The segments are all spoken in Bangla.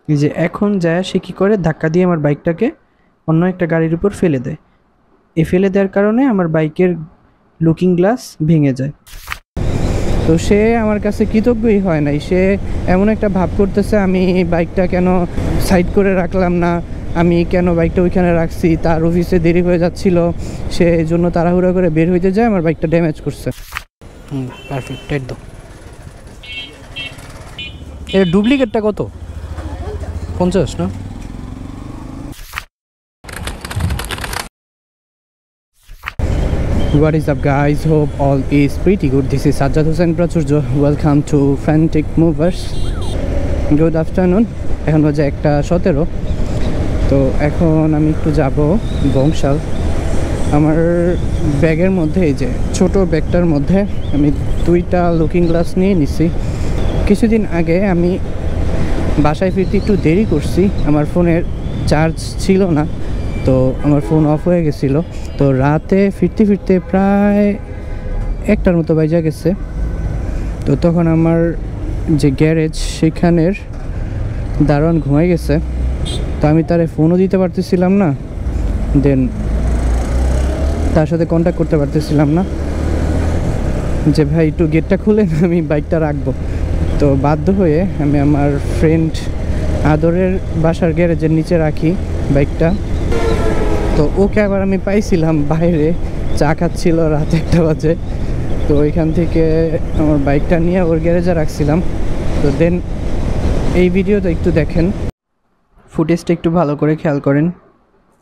এই যে এখন যায় সে কী করে ধাক্কা দিয়ে আমার বাইকটাকে অন্য একটা গাড়ির উপর ফেলে দেয়। এই ফেলে দেওয়ার কারণে আমার বাইকের লুকিং গ্লাস ভেঙে যায়। তো সে আমার কাছে কৃতজ্ঞই হয় নাই। সে এমন একটা ভাব করতেছে আমি বাইকটা কেন সাইড করে রাখলাম না, আমি কেন বাইকটা ওইখানে রাখছি, তার অফিসে দেরি হয়ে যাচ্ছিল, সে এই জন্য তাড়াহুড়া করে বের হইতে যায় আমার বাইকটা ড্যামেজ করছে। পারফেক্ট একদম। এর ডুপ্লিকেটটা কত? 50 না? What is up guys, hope all is pretty good. This is Sajjad Hussain Prachurjo. Welcome to Frantic Movers. Good afternoon. এখন বাজে 1:17। তো এখন আমি একটু যাব বংশাল। আমার ব্যাগের মধ্যে, এই যে ছোট ব্যাগটার মধ্যে আমি 2টা লুকিং গ্লাস নিয়ে নিছি। কিছুদিন আগে আমি বাসায় ফিরতে একটু দেরি করছি, আমার ফোনের চার্জ ছিল না, তো আমার ফোন অফ হয়ে গেছিলো। তো রাতে ফিরতে ফিরতে প্রায় 1টার মতো বাজে গেছে। তো তখন আমার যে গ্যারেজ সেখানের দারোয়ান ঘুমাই গেছে, তো আমি তারে ফোনও দিতে পারতেছিলাম না, দেন তার সাথে কন্ট্যাক্ট করতে পারতেছিলাম না যে ভাই একটু গেটটা খুলেন, আমি বাইকটা রাখবো। তো বাধ্য হয়ে আমি আমার ফ্রেন্ড আদরের বাসার গ্যারেজের নিচে রাখি বাইকটা। তো ওকে আবার আমি পাইছিলাম বাইরে চা খাচ্ছিল, রাত 1টা বাজে। তো ওইখান থেকে আমার বাইকটা নিয়ে ওর গ্যারেজে রাখছিলাম। তো দেন এই ভিডিওটা একটু দেখেন, ফুটেজটা একটু ভালো করে খেয়াল করেন।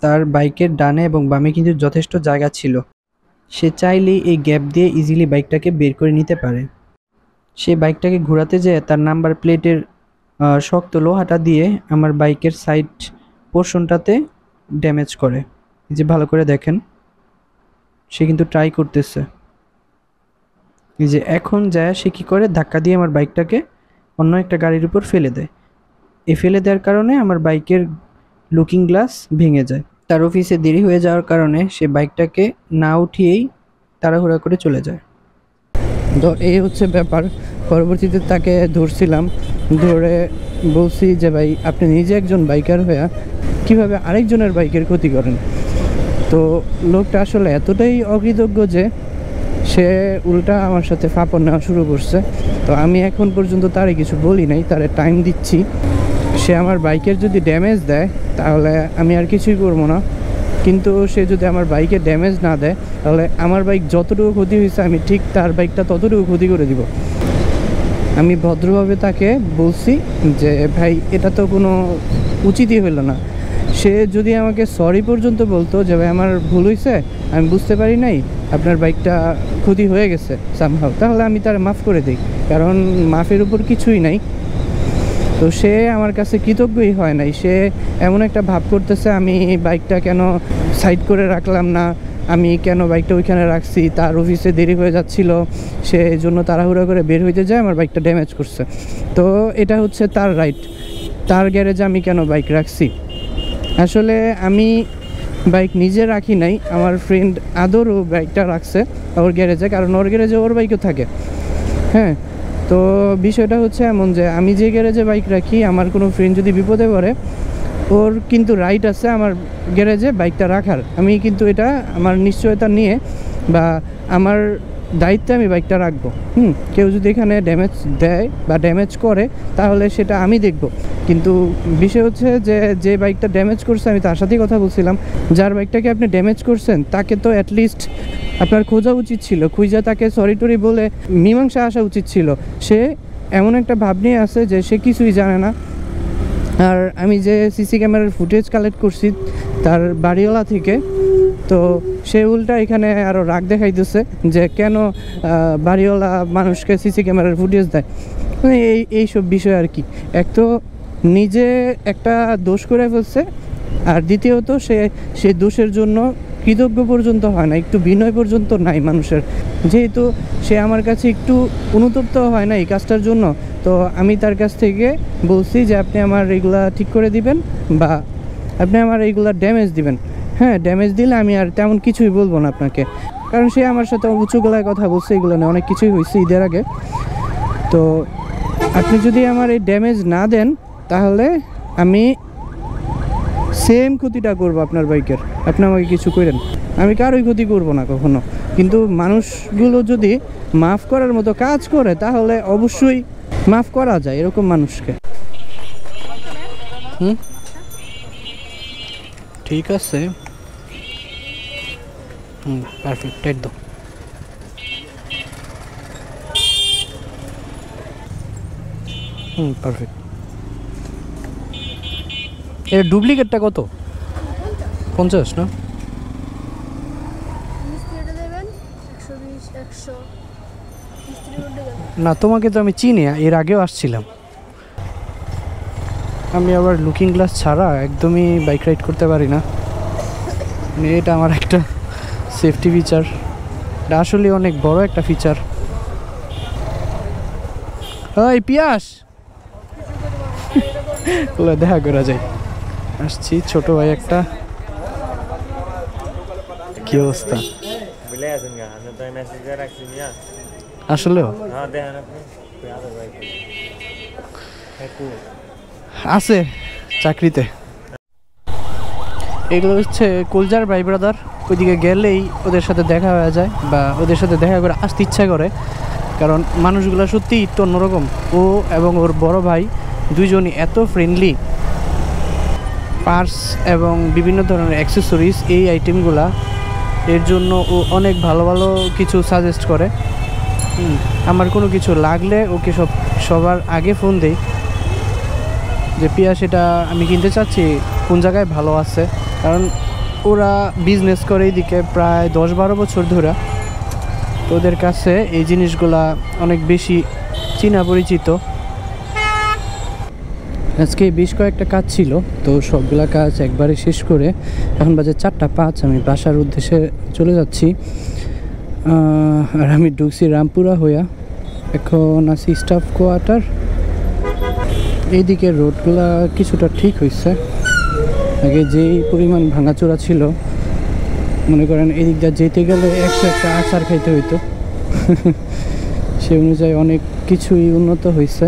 তার বাইকের ডানে এবং বামে কিন্তু যথেষ্ট জায়গা ছিল, সে চাইলেই এই গ্যাপ দিয়ে ইজিলি বাইকটাকে বের করে নিতে পারে। সে বাইকটাকে ঘোরাতে যেয়ে তার নাম্বার প্লেটের শক্ত লোহাটা দিয়ে আমার বাইকের সাইড পোর্শনটাতে ড্যামেজ করে। এই যে ভালো করে দেখেন, সে কিন্তু ট্রাই করতেছে। এই যে এখন যায় সে কী করে ধাক্কা দিয়ে আমার বাইকটাকে অন্য একটা গাড়ির উপর ফেলে দেয়। এই ফেলে দেওয়ার কারণে আমার বাইকের লুকিং গ্লাস ভেঙে যায়। তার অফিসে দেরি হয়ে যাওয়ার কারণে সে বাইকটাকে না উঠিয়েই তাড়াহুড়া করে চলে যায়। তো এই হচ্ছে ব্যাপার। পরবর্তীতে তাকে ধরছিলাম, ধরে বলছি যে ভাই আপনি নিজে একজন বাইকার হয়ে কীভাবে আরেকজনের বাইকের ক্ষতি করেন। তো লোকটা আসলে এতটাই অকৃতজ্ঞ যে সে উল্টা আমার সাথে ফাপড় নেওয়া শুরু করছে। তো আমি এখন পর্যন্ত তারে কিছু বলি নাই, তারে টাইম দিচ্ছি। সে আমার বাইকের যদি ড্যামেজ দেয় তাহলে আমি আর কিছুই করবো না, কিন্তু সে যদি আমার বাইকে ড্যামেজ না দেয় তাহলে আমার বাইক যতটুকু ক্ষতি হয়েছে আমি ঠিক তার বাইকটা ততটুকু ক্ষতি করে দিব। আমি ভদ্রভাবে তাকে বলছি যে ভাই এটা তো কোনো উচিতই হলো না। সে যদি আমাকে সরি পর্যন্ত বলতো যে ভাই আমার ভুল হয়েছে, আমি বুঝতে পারি নাই, আপনার বাইকটা ক্ষতি হয়ে গেছে সামহাও, তাহলে আমি তার মাফ করে দিই, কারণ মাফের উপর কিছুই নাই। তো সে আমার কাছে কৃতজ্ঞই হয় নাই। সে এমন একটা ভাব করতেছে আমি বাইকটা কেন সাইড করে রাখলাম না, আমি কেন বাইকটা ওইখানে রাখছি, তার অফিসে দেরি হয়ে যাচ্ছিল, সে এই জন্য তাড়াহুড়া করে বের হইতে যায় আমার বাইকটা ড্যামেজ করছে। তো এটা হচ্ছে তার রাইট, তার গ্যারেজে আমি কেন বাইক রাখছি। আসলে আমি বাইক নিজে রাখি নাই, আমার ফ্রেন্ড আদরও বাইকটা রাখছে ওর গ্যারেজে, কারণ ওর গ্যারেজে ওর বাইকও থাকে। হ্যাঁ, তো বিষয়টা হচ্ছে এমন যে আমি যে গ্যারেজে বাইক রাখি, আমার কোনো ফ্রেন্ড যদি বিপদে পড়ে ওর কিন্তু রাইট আছে আমার গ্যারেজে বাইকটা রাখার। আমি কিন্তু এটা আমার নিশ্চয়তা নিয়ে বা আমার দায়িত্বে আমি বাইকটা রাখবো। কেউ যদি এখানে ড্যামেজ দেয় বা ড্যামেজ করে তাহলে সেটা আমি দেখব। কিন্তু বিষয় হচ্ছে যে যে বাইকটা ড্যামেজ করছে আমি তার সাথেই কথা বলছিলাম, যার বাইকটাকে আপনি ড্যামেজ করছেন তাকে তো অ্যাটলিস্ট আপনার খোঁজা উচিত ছিল, খুঁজা তাকে সরি টরি বলে মীমাংসা আসা উচিত ছিল। সে এমন একটা ভাব নিয়ে আছে যে সে কিছুই জানে না। আর আমি যে সিসি ক্যামেরার ফুটেজ কালেক্ট করছি তার বাড়িওয়ালা থেকে, তো সে উল্টা এখানে আরও রাগ দেখাইতেছে যে কেন বাড়িওয়ালা মানুষকে সিসি ক্যামেরার ফুটেজ দেয়। মানে এইসব বিষয় আর কি। এক তো নিজে একটা দোষ করে ফেলছে, আর দ্বিতীয়ত সে দোষের জন্য কৃতজ্ঞ পর্যন্ত হয় না, একটু বিনয় পর্যন্ত নাই মানুষের। যেহেতু সে আমার কাছে একটু অনুতপ্ত হয় না এই কাজটার জন্য, তো আমি তার কাছ থেকে বলছি যে আপনি আমার এগুলা ঠিক করে দিবেন বা আপনি আমার এইগুলা ড্যামেজ দিবেন। হ্যাঁ, ড্যামেজ দিলে আমি আর তেমন কিছুই বলবো না আপনাকে, কারণ সে আমার সাথে উঁচু গলায় কথা বলছে, এগুলো নিয়ে অনেক কিছুই হয়েছে ঈদের আগে। তো আপনি যদি আমার এই ড্যামেজ না দেন তাহলে আমি সেম ক্ষতিটা করবো আপনার বাইকের, আপনি আমাকে কিছু করেন, আমি কারোই ক্ষতি করব না কখনো। কিন্তু মানুষগুলো যদি মাফ করার মতো কাজ করে তাহলে অবশ্যই মাফ করা যায় এরকম মানুষকে। ঠিক আছে, পারফেক্ট, টাইট দাও। পারফেক্ট। এর ডুপ্লিকেটটা কত? 50 না? না, তোমাকে তো আমি চিনি, এর আগেও আসছিলাম। আমি আবার লুকিং গ্লাস ছাড়া একদমই বাইক রাইড করতে পারি না, এটা আমার একটা সেফটি ফিচার, এটা আসলে অনেক বড় একটা ফিচার। এই পিয়াস দেখা করা যায়, আসছি ছোট ভাই একটা। কি অবস্থা? আসলে আছে চাকরিতে। এগুলো হচ্ছে কুলজার ভাই ব্রাদার, ওইদিকে গেলেই ওদের সাথে দেখা হয়ে যায় বা ওদের সাথে দেখা করে আসতে ইচ্ছা করে, কারণ মানুষগুলো সত্যি একটু অন্যরকম। ও এবং ওর বড় ভাই দুইজনই এত ফ্রেন্ডলি। পার্স এবং বিভিন্ন ধরনের অ্যাক্সেসরিজ, এই আইটেমগুলা এর জন্য ও অনেক ভালো ভালো কিছু সাজেস্ট করে। আমার কোনো কিছু লাগলে ওকে সবার আগে ফোন দেই যে পিয়া সেটা আমি কিনতে চাচ্ছি, কোন জায়গায় ভালো আছে। কারণ ওরা বিজনেস করে এইদিকে প্রায় 10-12 বছর ধরে, তো ওদের কাছে এই জিনিসগুলা অনেক বেশি চেনা পরিচিত। আজকে বেশ কয়েকটা কাজ ছিল, তো সবগুলা কাজ একবারে শেষ করে এখন বাজে 4:05, আমি বাসার উদ্দেশ্যে চলে যাচ্ছি। আর আমি ঢুকছি রামপুরা হইয়া, এখন আছি স্টাফ কোয়ার্টার। এইদিকে রোডগুলা কিছুটা ঠিক হয়েছে, আগে যেই পরিমাণ ভাঙাচোরা ছিল মনে করেন এদিক দিয়ে যেতে গেলে 100 একটা আচার খাইতে হইতো সে অনুযায়ী অনেক কিছুই উন্নত হয়েছে।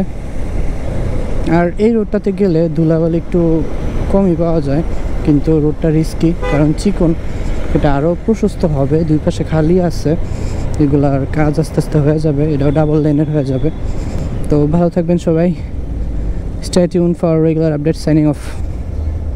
আর এই রোডটাতে গেলে ধুলাবালি একটু কমই পাওয়া যায়, কিন্তু রোডটা রিস্কি কারণ চিকন, এটা আরও প্রশস্ত হবে, দুই পাশে খালি আছে, এগুলার কাজ আস্তে আস্তে হয়ে যাবে, এটাও ডাবল লাইনের হয়ে যাবে। তো ভালো থাকবেন সবাই, stay tune for regular update, signing off.